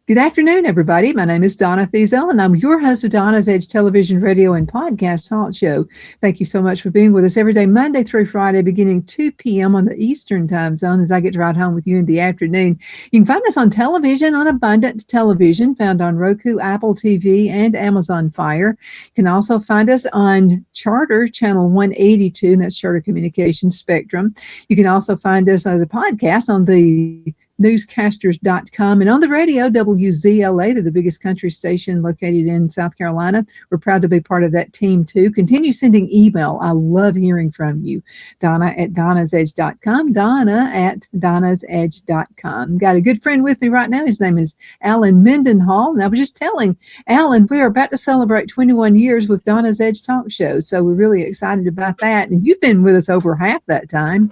Good afternoon, everybody. My name is Donna Feazell, and I'm your host of Donna's Edge television, radio, and podcast talk show. Thank you so much for being with us every day, Monday through Friday, beginning 2 p.m. on the Eastern time zone as I get to ride home with you in the afternoon. You can find us on television on Abundant Television, found on Roku, Apple TV, and Amazon Fire. You can also find us on Charter, channel 182, and that's Charter Communications Spectrum. You can also find us as a podcast on the newscasters.com and on the radio, WZLA, they're the biggest country station located in South Carolina. We're proud to be part of that team too. Continue sending email. I love hearing from you. Donna at donnasedge.com, Donna at donnasedge.com. Got a good friend with me right now. His name is Alan Mendenhall. And I was just telling Alan, we are about to celebrate 21 years with Donna's Edge Talk Show. So we're really excited about that. And you've been with us over half that time.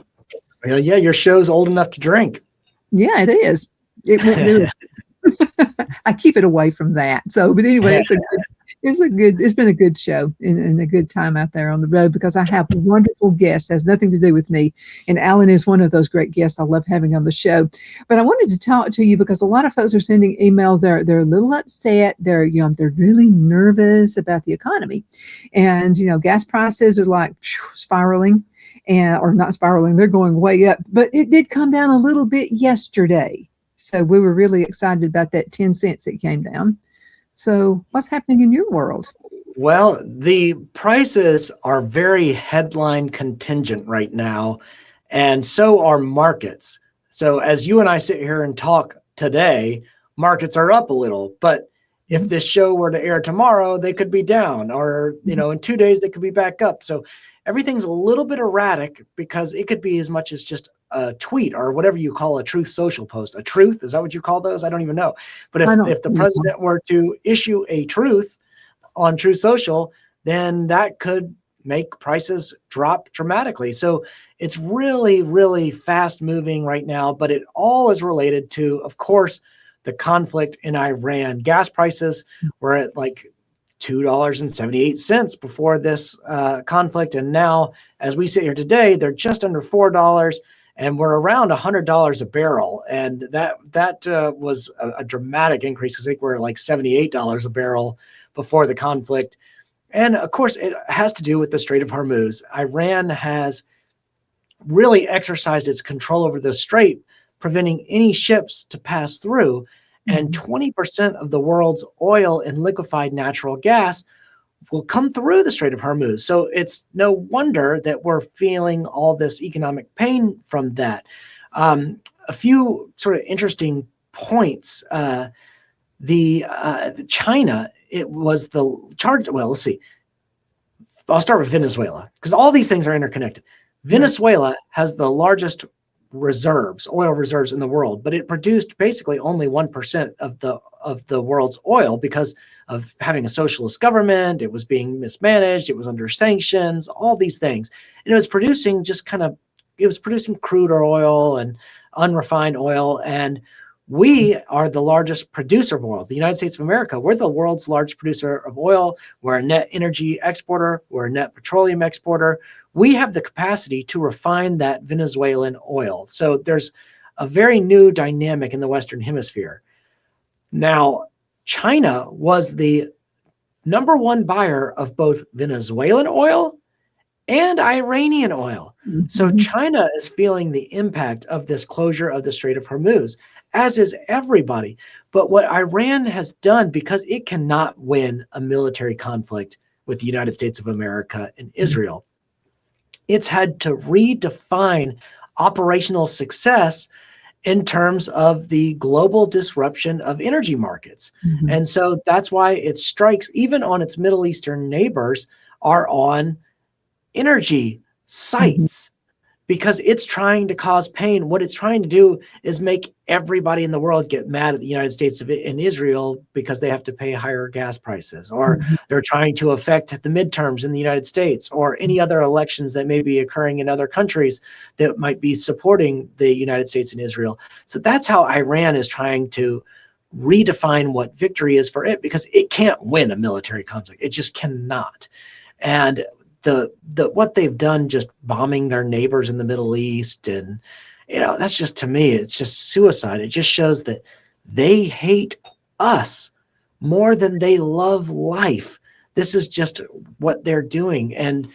Well, yeah, your show's old enough to drink. Yeah, it is. It won't do it. I keep it away from that. So, but anyway, it's been a good show and a good time out there on the road because I have wonderful guests. It has nothing to do with me. And Alan is one of those great guests I love having on the show. But I wanted to talk to you because a lot of folks are sending emails. They're a little upset. They're really nervous about the economy. And, gas prices are like spiraling. Or not spiraling, they're going way up. But it did come down a little bit yesterday. So we were really excited about that 10 cents it came down. So what's happening in your world? Well, the prices are very headline contingent right now, and so are markets. So as you and I sit here and talk today, markets are up a little. But if this show were to air tomorrow, they could be down. Or, in 2 days, they could be back up. So everything's a little bit erratic because it could be as much as just a tweet or whatever you call a Truth Social post. A truth, is that what you call those? I don't even know. But if the president were to issue a truth on Truth Social, then that could make prices drop dramatically. So it's really, really fast moving right now, but it all is related to, of course, the conflict in Iran. Gas prices were at like $2.78 before this conflict. And now, as we sit here today, they're just under $4 and we're around $100 a barrel. And that was a dramatic increase because I think we're like $78 a barrel before the conflict. And of course, it has to do with the Strait of Hormuz. Iran has really exercised its control over the strait, preventing any ships to pass through. And 20% of the world's oil and liquefied natural gas will come through the Strait of Hormuz. So it's no wonder that we're feeling all this economic pain from that. A few sort of interesting points. China, it was the charge. Well, let's see. I'll start with Venezuela because all these things are interconnected. Venezuela has the largest oil reserves in the world, but it produced basically only 1% of the world's oil because of having a socialist government. It was being mismanaged. It was under sanctions, all these things. And it was producing crude oil and unrefined oil. And we are the largest producer of oil. The United States of America, we're the world's largest producer of oil. We're a net energy exporter. We're a net petroleum exporter. We have the capacity to refine that Venezuelan oil. So there's a very new dynamic in the Western Hemisphere. Now, China was the number one buyer of both Venezuelan oil and Iranian oil. So China is feeling the impact of this closure of the Strait of Hormuz, as is everybody. But what Iran has done, because it cannot win a military conflict with the United States of America and Israel, it's had to redefine operational success in terms of the global disruption of energy markets. And so that's why its strikes, even on its Middle Eastern neighbors, are on energy sites because it's trying to cause pain. What it's trying to do is make everybody in the world get mad at the United States and Israel because they have to pay higher gas prices, or they're trying to affect the midterms in the United States or any other elections that may be occurring in other countries that might be supporting the United States and Israel. So that's how Iran is trying to redefine what victory is for it, because it can't win a military conflict. It just cannot. And the what they've done, just bombing their neighbors in the Middle East, and that's just, to me, it's just suicide. It just shows that they hate us more than they love life. This is just what they're doing. And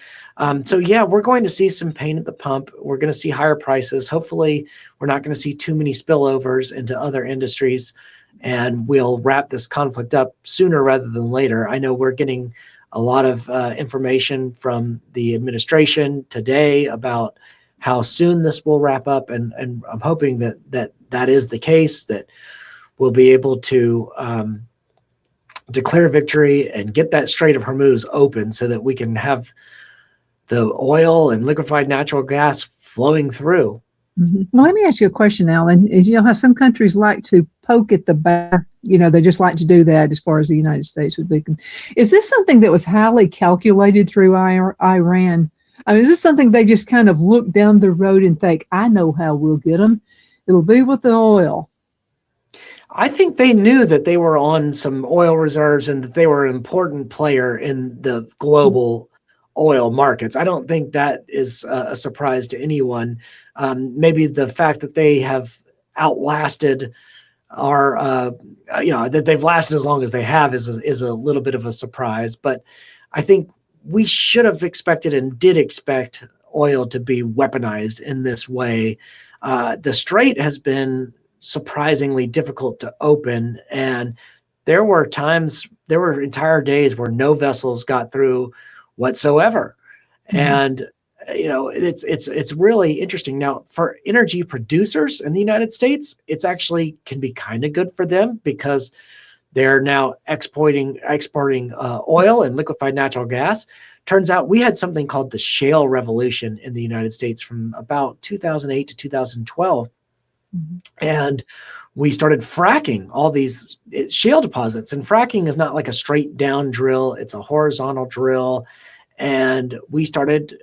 so, yeah, we're going to see some pain at the pump. We're going to see higher prices. Hopefully, we're not going to see too many spillovers into other industries, and we'll wrap this conflict up sooner rather than later. I know we're getting a lot of information from the administration today about how soon this will wrap up, and I'm hoping that is the case, that we'll be able to declare victory and get that Strait of Hormuz open so that we can have the oil and liquefied natural gas flowing through. Mm-hmm. Well, let me ask you a question, Alan. You know how some countries like to poke at the bear? You know, they just like to do that as far as the United States would be. Is this something that was highly calculated through Iran? I mean, is this something they just kind of look down the road and think, I know how we'll get them? It'll be with the oil. I think they knew that they were on some oil reserves and that they were an important player in the global oil markets. I don't think that is a surprise to anyone. Maybe the fact that they have outlasted our, that they've lasted as long as they have is a little bit of a surprise. But I think we should have expected and did expect oil to be weaponized in this way. The Strait has been surprisingly difficult to open, and there were entire days where no vessels got through whatsoever. Mm-hmm. And it's really interesting. Now, for energy producers in the United States, it's actually can be kind of good for them because they're now exporting oil and liquefied natural gas. Turns out we had something called the shale revolution in the United States from about 2008 to 2012. Mm-hmm. And we started fracking all these shale deposits. And fracking is not like a straight down drill. It's a horizontal drill. And we started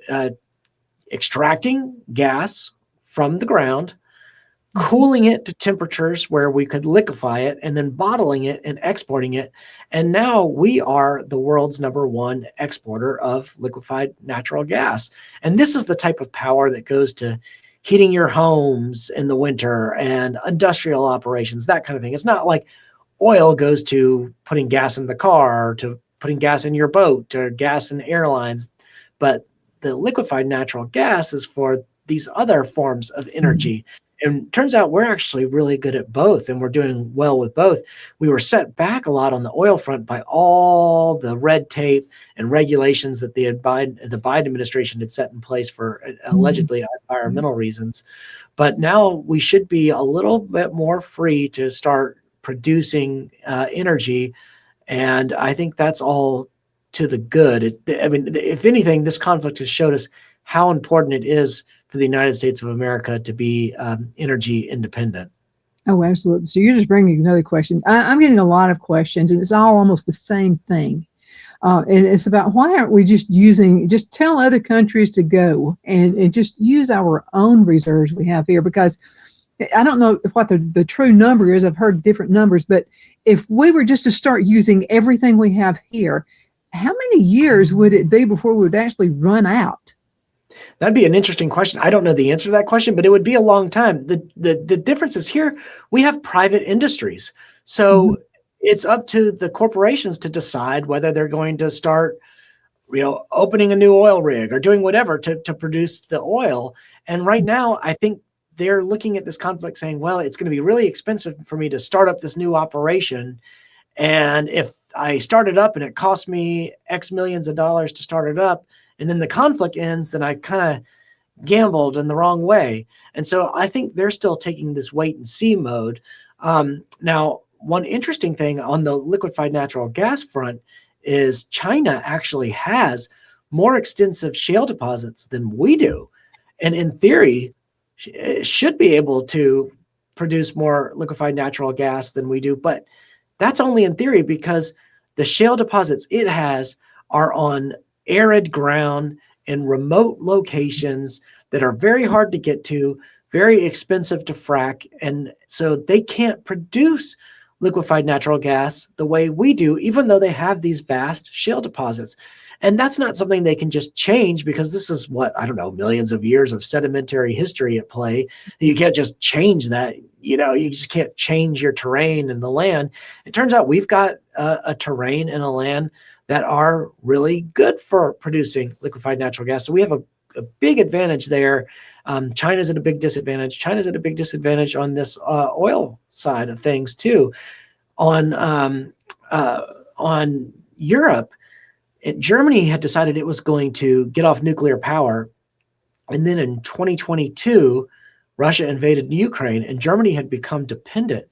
extracting gas from the ground, cooling it to temperatures where we could liquefy it, and then bottling it and exporting it. And now we are the world's #1 exporter of liquefied natural gas. And this is the type of power that goes to heating your homes in the winter and industrial operations, that kind of thing. It's not like oil goes to putting gas in the car, to putting gas in your boat, or gas in airlines. But the liquefied natural gas is for these other forms of energy. And turns out we're actually really good at both, and we're doing well with both. We were set back a lot on the oil front by all the red tape and regulations that the Biden administration had set in place for allegedly environmental reasons. But now we should be a little bit more free to start producing energy. And I think that's all to the good. If anything, this conflict has showed us how important it is for the United States of America to be energy independent. Oh, absolutely. So you're just bringing another question. I'm getting a lot of questions, and it's all almost the same thing. And it's about why aren't we just tell other countries to go and just use our own reserves we have here? Because I don't know what the true number is. I've heard different numbers, but if we were just to start using everything we have here, how many years would it be before we would actually run out? That'd be an interesting question. I don't know the answer to that question, but it would be a long time. The difference is here, we have private industries. So it's up to the corporations to decide whether they're going to start, opening a new oil rig or doing whatever to produce the oil. And right now, I think they're looking at this conflict saying, well, it's going to be really expensive for me to start up this new operation. And if I start it up and it costs me X millions of dollars to start it up, and then the conflict ends, then I kind of gambled in the wrong way. And so I think they're still taking this wait and see mode. Now, one interesting thing on the liquefied natural gas front is China actually has more extensive shale deposits than we do. And in theory, it should be able to produce more liquefied natural gas than we do. But that's only in theory, because the shale deposits it has are on arid ground in remote locations that are very hard to get to, very expensive to frack. And so they can't produce liquefied natural gas the way we do, even though they have these vast shale deposits. And that's not something they can just change, because this is what, I don't know, millions of years of sedimentary history at play. You can't just change that. You just can't change your terrain and the land. It turns out we've got a terrain and a land that are really good for producing liquefied natural gas. So we have a big advantage there. China's at a big disadvantage. China's at a big disadvantage on this oil side of things too. On Europe, Germany had decided it was going to get off nuclear power. And then in 2022, Russia invaded Ukraine, and Germany had become dependent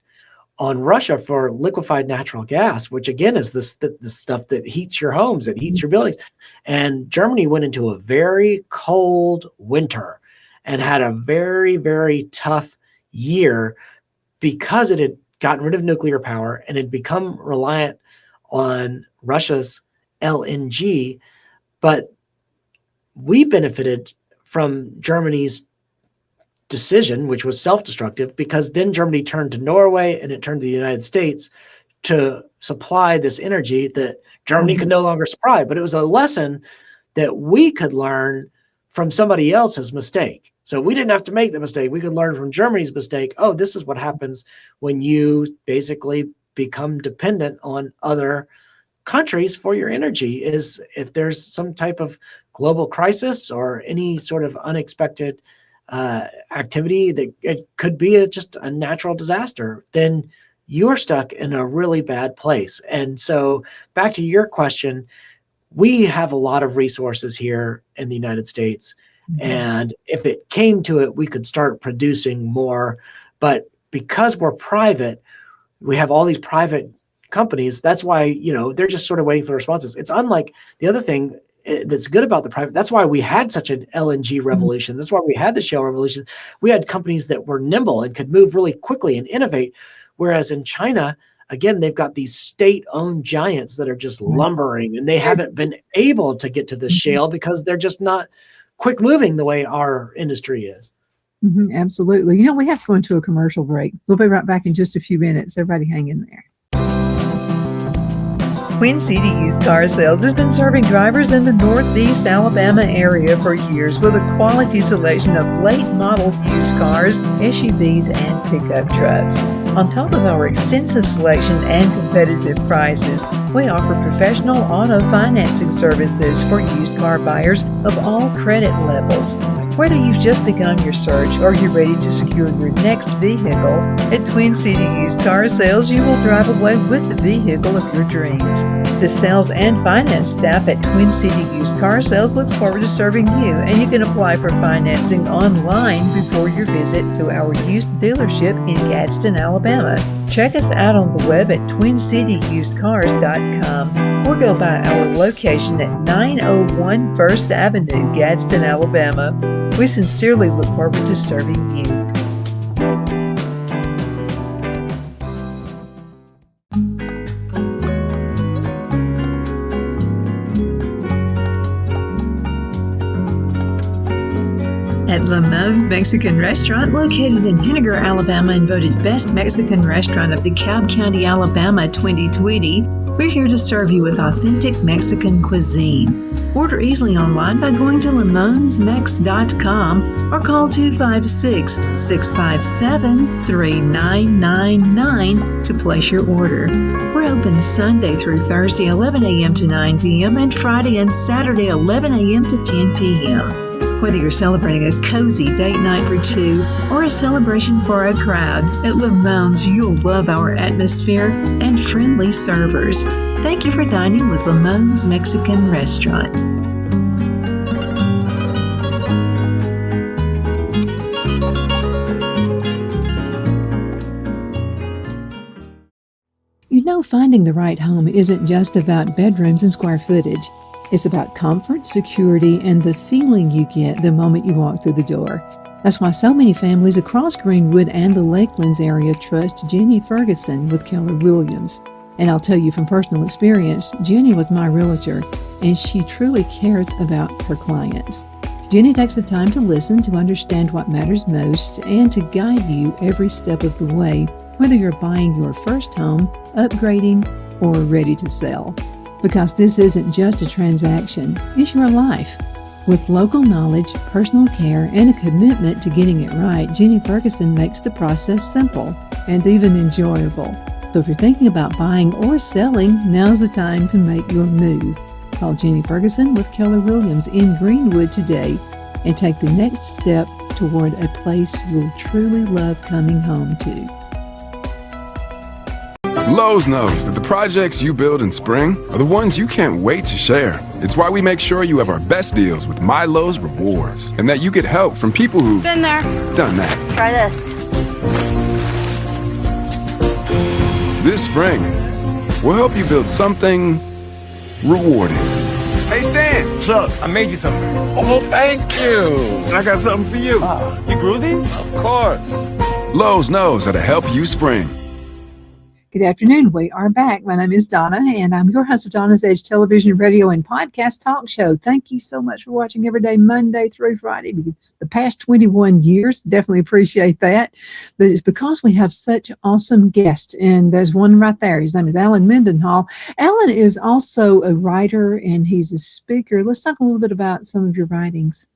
on Russia for liquefied natural gas, which again is this stuff that heats your homes, that heats your buildings. And Germany went into a very cold winter and had a very, very tough year because it had gotten rid of nuclear power and had become reliant on Russia's LNG. But we benefited from Germany's decision, which was self-destructive, because then Germany turned to Norway and it turned to the United States to supply this energy that Germany could no longer supply. But it was a lesson that we could learn from somebody else's mistake. So we didn't have to make the mistake. We could learn from Germany's mistake. Oh, this is what happens when you basically become dependent on other countries for your energy, is if there's some type of global crisis or any sort of unexpected activity that it could be just a natural disaster, then you're stuck in a really bad place. And so back to your question, we have a lot of resources here in the United States. And if it came to it, we could start producing more. But because we're private, we have all these private companies. That's why, they're just sort of waiting for responses. It's unlike the other thing that's good about the private. That's why we had such an LNG revolution. That's why we had the shale revolution. We had companies that were nimble and could move really quickly and innovate. Whereas in China, again, they've got these state-owned giants that are just lumbering, and they haven't been able to get to the shale because they're just not quick moving the way our industry is. Absolutely. We have to go into a commercial break. We'll be right back in just a few minutes. Everybody hang in there. Twin City Used Car Sales has been serving drivers in the Northeast Alabama area for years with a quality selection of late model used cars, SUVs, and pickup trucks. On top of our extensive selection and competitive prices, we offer professional auto financing services for used car buyers of all credit levels. Whether you've just begun your search or you're ready to secure your next vehicle, at Twin City Used Car Sales, you will drive away with the vehicle of your dreams. The sales and finance staff at Twin City Used Car Sales looks forward to serving you, and you can apply for financing online before your visit to our used dealership in Gadsden, Alabama. Check us out on the web at twincityusedcars.com or go by our location at 901 First Avenue, Gadsden, Alabama. We sincerely look forward to serving you. At Lamone's Mexican Restaurant, located in Henniger, Alabama, and voted Best Mexican Restaurant of DeKalb County, Alabama 2020, we're here to serve you with authentic Mexican cuisine. Order easily online by going to lamonsmex.com or call 256-657-3999 to place your order. We're open Sunday through Thursday 11 a.m. to 9 p.m. and Friday and Saturday 11 a.m. to 10 p.m. Whether you're celebrating a cozy date night for two or a celebration for a crowd, at Lamone's you'll love our atmosphere and friendly servers. Thank you for dining with Lamone's Mexican Restaurant. Finding the right home isn't just about bedrooms and square footage. It's about comfort, security, and the feeling you get the moment you walk through the door. That's why so many families across Greenwood and the Lakelands area trust Jenny Ferguson with Keller Williams. And I'll tell you from personal experience, Jenny was my realtor, and she truly cares about her clients. Jenny takes the time to listen, to understand what matters most, and to guide you every step of the way, whether you're buying your first home, upgrading, or ready to sell. Because this isn't just a transaction, it's your life. With local knowledge, personal care, and a commitment to getting it right, Jenny Ferguson makes the process simple and even enjoyable. So if you're thinking about buying or selling, now's the time to make your move. Call Jenny Ferguson with Keller Williams in Greenwood today and take the next step toward a place you'll truly love coming home to. Lowe's knows that the projects you build in spring are the ones you can't wait to share. It's why we make sure you have our best deals with My Lowe's Rewards and that you get help from people who've been there, done that. Try this. This spring, we'll help you build something rewarding. Hey, Stan. What's up? I made you something. Oh, thank you. And I got something for you. You grew these? Of course. Lowe's knows how to help you spring. Good afternoon. We are back. My name is Donna, and I'm your host of Donna's Edge television, radio, and podcast talk show. Thank you so much for watching every day, Monday through Friday. The past 21 years, definitely appreciate that. But it's because we have such awesome guests, and there's one right there. His name is Alan Mendenhall. Alan is also a writer, and he's a speaker. Let's talk a little bit about some of your writings.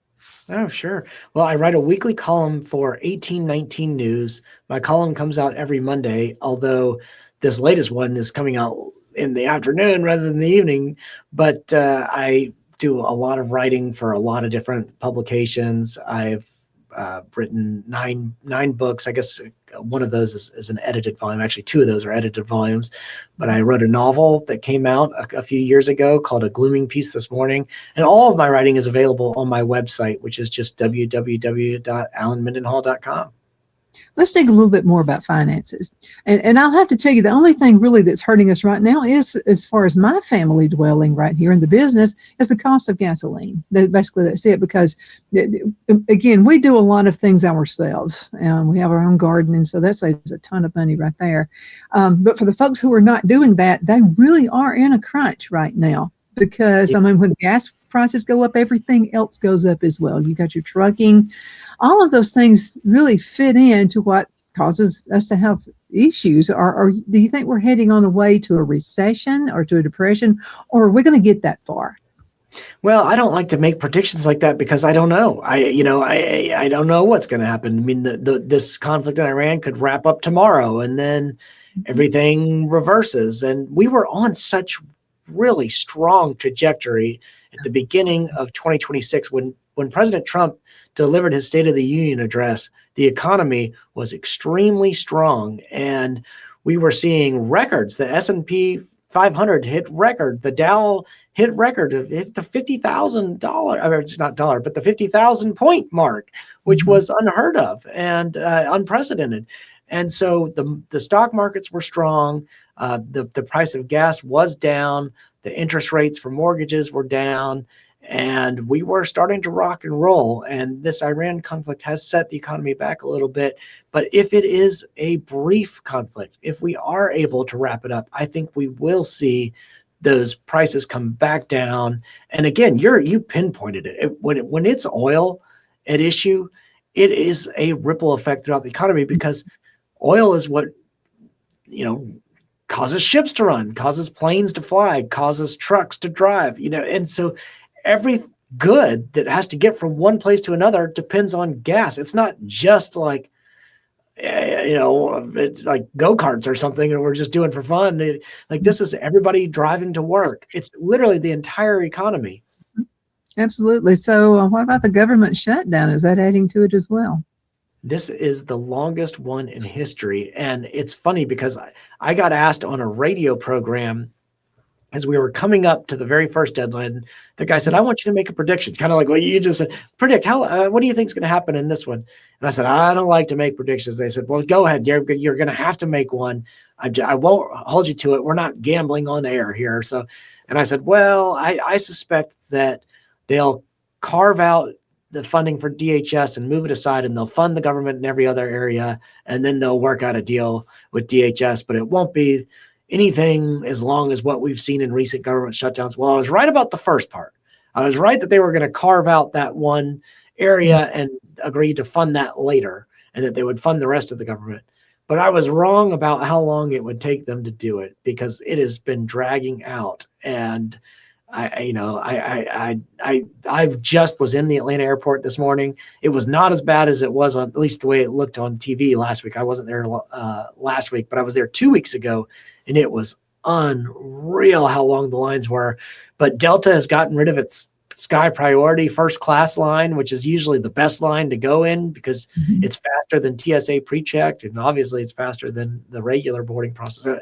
Oh, sure. Well, I write a weekly column for 1819 News. My column comes out every Monday, although this latest one is coming out in the afternoon rather than the evening. But I do a lot of writing for a lot of different publications. I've written nine books. I guess one of those is an edited volume. Actually, two of those are edited volumes. But I wrote a novel that came out a few years ago called A Glooming Peace This Morning. And all of my writing is available on my website, which is just www.alanmendenhall.com. Let's think a little bit more about finances. And I'll have to tell you, the only thing really that's hurting us right now is, as far as my family dwelling right here in the business, is the cost of gasoline. Basically, that's it. Because, again, we do a lot of things ourselves. We have our own garden, and so that saves a ton of money right there. But for the folks who are not doing that, they really are in a crunch right now. Because, when gas prices go up, everything else goes up as well. You got your trucking. All of those things really fit into what causes us to have issues. Or do you think we're heading on a way to a recession or to a depression, or are we going to get that far? Well, I don't like to make predictions like that because I don't know. I don't know what's going to happen. I mean, this conflict in Iran could wrap up tomorrow, and then everything reverses. And we were on such really strong trajectory at the beginning of 2026 when President Trump delivered his State of the Union address. The economy was extremely strong, and we were seeing records. The S&P 500 hit record. The Dow hit record. Hit the $50,000, not dollar, but the 50,000 point mark, which was unheard of and unprecedented. And so the stock markets were strong. The price of gas was down. The interest rates for mortgages were down. And we were starting to rock and roll. And this Iran conflict has set the economy back a little bit. But if it is a brief conflict, if we are able to wrap it up, I think we will see those prices come back down. And again, you pinpointed it. When it's oil at issue, it is a ripple effect throughout the economy because oil is what, causes ships to run, causes planes to fly, causes trucks to drive, and so every good that has to get from one place to another depends on gas. It's not just like, like go-karts or something, and we're just doing for fun. This is everybody driving to work. It's literally the entire economy. Absolutely. So what about the government shutdown? Is that adding to it as well? This is the longest one in history. And it's funny because I got asked on a radio program as we were coming up to the very first deadline. The guy said, I want you to make a prediction, kind of like what you just said. Predict, what do you think is going to happen in this one? And I said, I don't like to make predictions. They said, well, go ahead. You're going to have to make one. I won't hold you to it. We're not gambling on air here. So, and I said, well, I suspect that they'll carve out the funding for DHS and move it aside, and they'll fund the government in every other area, and then they'll work out a deal with DHS, but it won't be anything as long as what we've seen in recent government shutdowns. Well, I was right about the first part. I was right that they were going to carve out that one area and agree to fund that later, and that they would fund the rest of the government. but I was wrong about how long it would take them to do it because it has been dragging out. And I've just was in the Atlanta airport this morning. It was not as bad as it was on, at least the way it looked on TV last week. I wasn't there last week, but I was there 2 weeks ago, and it was unreal how long the lines were. But Delta has gotten rid of its Sky Priority first class line, which is usually the best line to go in because it's faster than TSA pre-checked, and obviously it's faster than the regular boarding process.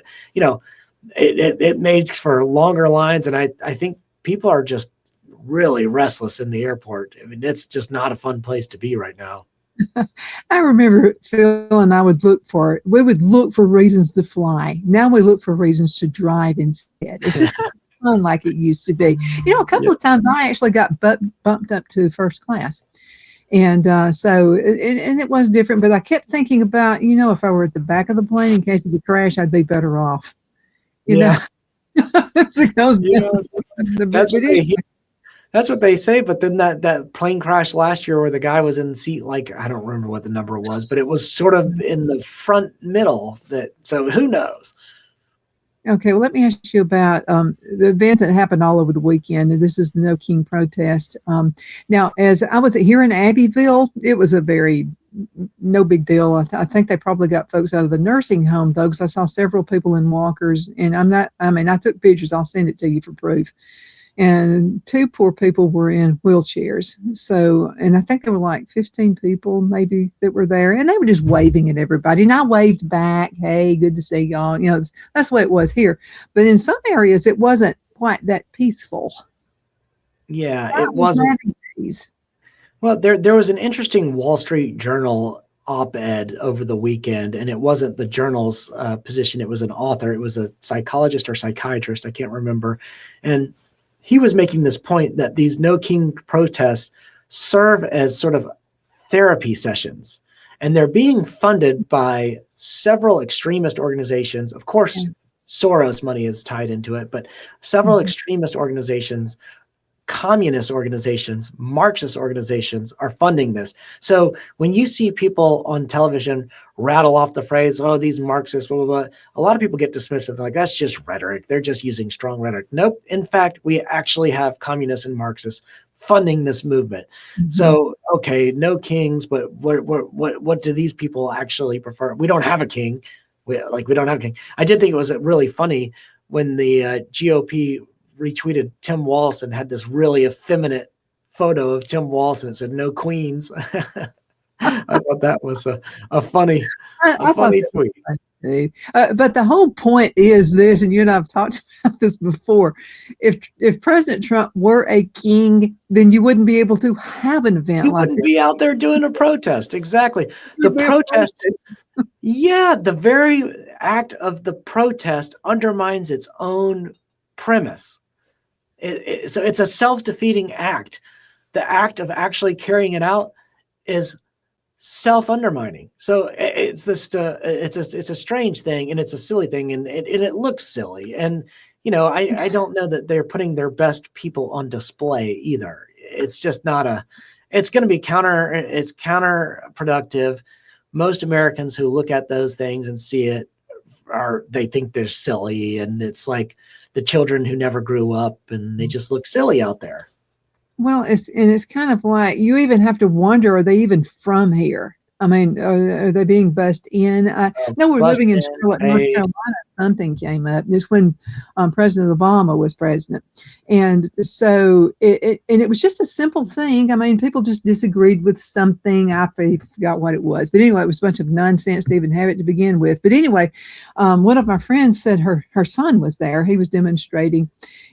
It makes for longer lines, and I think people are just really restless in the airport. I mean, it's just not a fun place to be right now. I remember Phil and I we would look for reasons to fly. Now we look for reasons to drive instead. It's just not fun like it used to be. A couple of times I actually got bumped up to first class. And so it was different, but I kept thinking about, if I were at the back of the plane in case of the crash, I'd be better off. That's what they say. But then that plane crash last year where the guy was in the seat, like, I don't remember what the number was, but it was sort of in the front middle. So who knows? Okay, well, let me ask you about the event that happened all over the weekend. And this is the No King protest. Now, as I was here in Abbeville, it was a no big deal. I think they probably got folks out of the nursing home, though, because I saw several people in walkers. And I took pictures. I'll send it to you for proof. And 2 poor people were in wheelchairs. So, and I think there were like 15 people maybe that were there, and they were just waving at everybody. And I waved back, hey, good to see y'all. That's the way it was here. But in some areas, it wasn't quite that peaceful. Yeah, it wasn't. Well, there was an interesting Wall Street Journal op-ed over the weekend, and it wasn't the journal's position. It was an author. It was a psychologist or psychiatrist. I can't remember. And he was making this point that these No King protests serve as sort of therapy sessions, and they're being funded by several extremist organizations. Of course, Soros money is tied into it, but several extremist organizations, communist organizations, Marxist organizations are funding this. So when you see people on television rattle off the phrase, oh, these Marxists, blah, blah, blah, a lot of people get dismissive. They're like, that's just rhetoric. They're just using strong rhetoric. Nope. In fact, we actually have communists and Marxists funding this movement. So, okay, no kings, but what do these people actually prefer? We don't have a king. We don't have a king. I did think it was really funny when the GOP retweeted Tim Walz and had this really effeminate photo of Tim Walz, and it said no queens. I thought that was a funny tweet. But the whole point is this, and you and I have talked about this before. If President Trump were a king, then you wouldn't be able to have an event you like wouldn't this. Be out there doing a protest. Exactly. The protest. Yeah, the very act of the protest undermines its own premise. So it's a self-defeating act. The act of actually carrying it out is self-undermining. So it's a strange thing, and it's a silly thing, and it looks silly. And I don't know that they're putting their best people on display either. It's just not it's going to be counterproductive. Most Americans who look at those things and see it they think they're silly, and it's like the children who never grew up, and they just look silly out there. Well, it's kind of like you even have to wonder, are they even from here? I mean, are they being bussed in? No, we're living in Charlotte, North Carolina. Something came up. This when President Obama was president. And so it was just a simple thing. I mean, people just disagreed with something. I forgot what it was. But anyway, it was a bunch of nonsense to even have it to begin with. But anyway, one of my friends said her son was there. He was demonstrating.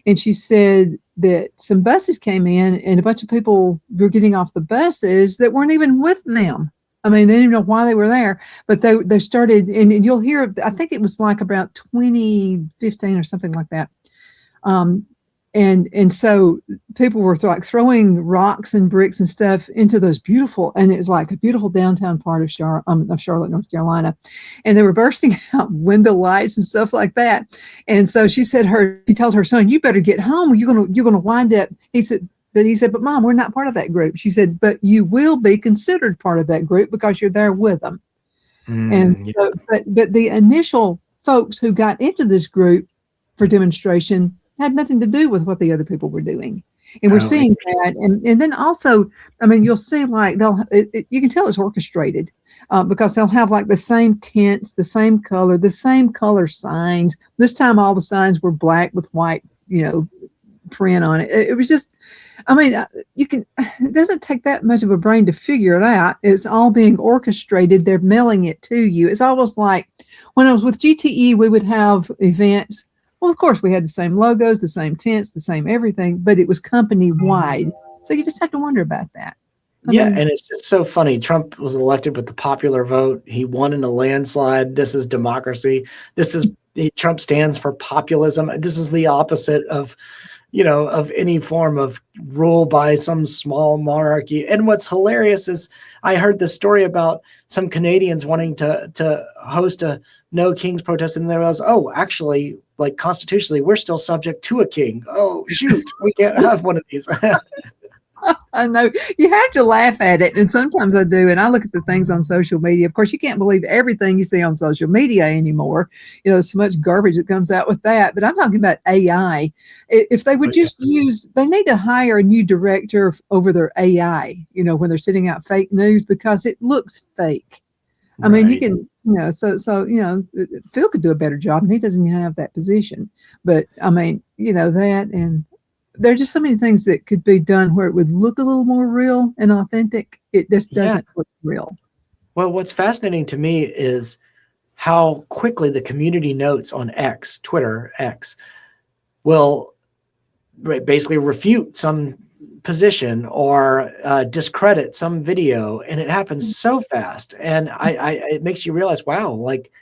And she said that some buses came in and a bunch of people were getting off the buses that weren't even with them. I mean, they didn't know why they were there, but they started, and you'll hear, I think it was like about 2015 or something like that. And so people were throwing rocks and bricks and stuff into those beautiful, and it was like a beautiful downtown part of Charlotte, North Carolina. And they were bursting out window lights and stuff like that. And so she told her son, you better get home, or you're going to wind up. He said, but Mom, we're not part of that group. She said, but you will be considered part of that group because you're there with them. And Yeah. so, but the initial folks who got into this group for demonstration had nothing to do with what the other people were doing. And we're Oh, seeing that. And then also, I mean, you'll see like you can tell it's orchestrated because they'll have like the same tints, the same color signs. This time, all the signs were black with white, print on it. It was just, I mean, it doesn't take that much of a brain to figure it out. It's all being orchestrated. They're mailing it to you. It's almost like when I was with GTE, we would have events. Well, of course, we had the same logos, the same tints, the same everything, but it was company wide. So you just have to wonder about that. And it's just so funny. Trump was elected with the popular vote. He won in a landslide. This is democracy. Trump stands for populism. This is the opposite of any form of rule by some small monarchy. And what's hilarious is I heard this story about some Canadians wanting to host a No Kings protest, and they realized, oh, actually, like constitutionally, we're still subject to a king. Oh, shoot, we can't have one of these. I know you have to laugh at it. And sometimes I do. And I look at the things on social media. Of course, you can't believe everything you see on social media anymore. So much garbage that comes out with that. But I'm talking about AI. If they would they need to hire a new director over their AI, when they're sending out fake news because it looks fake. I mean, you can, Phil could do a better job and he doesn't have that position. But I mean, that, and there are just so many things that could be done where it would look a little more real and authentic. It just doesn't look real. Well, what's fascinating to me is how quickly the community notes on Twitter X, will basically refute some position or discredit some video, and it happens so fast. And it makes you realize, wow, like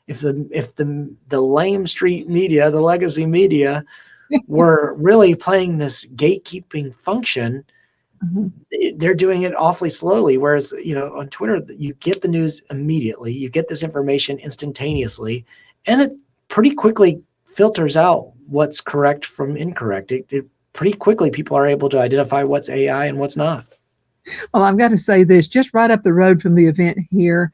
if the lame street media, the legacy media, were really playing this gatekeeping function, they're doing it awfully slowly. Whereas, on Twitter, you get the news immediately, you get this information instantaneously, and it pretty quickly filters out what's correct from incorrect. It pretty quickly, people are able to identify what's AI and what's not. Well, I've got to say this, just right up the road from the event here,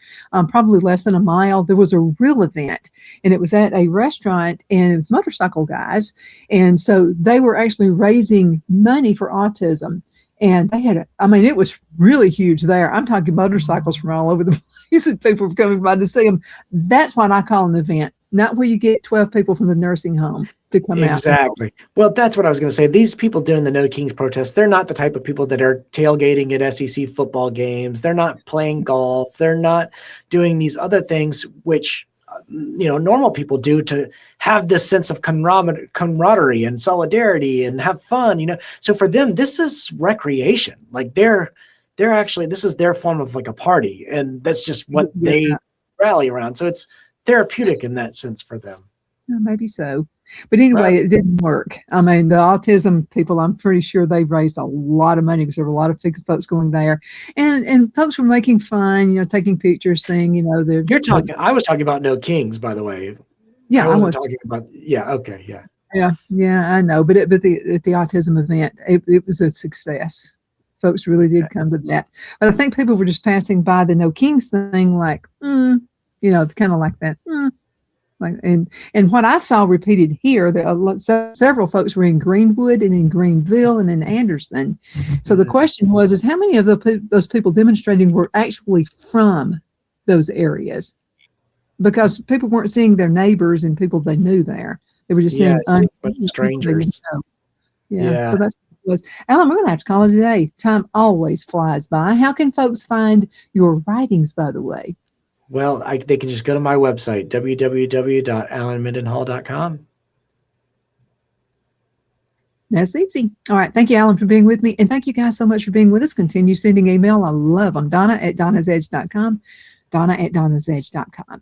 probably less than a mile, there was a real event, and it was at a restaurant, and it was motorcycle guys. And so they were actually raising money for autism. And they had it was really huge there. I'm talking motorcycles from all over the place and people were coming by to see them. That's what I call an event, not where you get 12 people from the nursing home to come out. Exactly. Well, that's what I was going to say. These people doing the No Kings protests, they're not the type of people that are tailgating at SEC football games. They're not playing golf. They're not doing these other things, which, normal people do to have this sense of camaraderie and solidarity and have fun, So for them, this is recreation. Like they're actually, this is their form of like a party, and that's just what they rally around. So it's therapeutic in that sense for them. Maybe so. But anyway, It didn't work. I mean, the autism people, I'm pretty sure they raised a lot of money because there were a lot of folks going there. And folks were making fun, taking pictures, saying, I was talking about No Kings, by the way. Yeah, I wasn't talking about, okay, yeah. Yeah, I know. But at the autism event, it was a success. Folks really did come to that. But I think people were just passing by the No Kings thing like, kind of like that. And what I saw repeated here, several folks were in Greenwood and in Greenville and in Anderson. So the question is how many of those people demonstrating were actually from those areas? Because people weren't seeing their neighbors and people they knew there. They were just seeing strangers. Yeah. So that's what it was. Alan, we're going to have to call it a day. Time always flies by. How can folks find your writings, by the way? Well, they can just go to my website, www.alanmendenhall.com. That's easy. All right. Thank you, Alan, for being with me. And thank you guys so much for being with us. Continue sending email. I love them. Donna@donnasedge.com. Donna@donnasedge.com.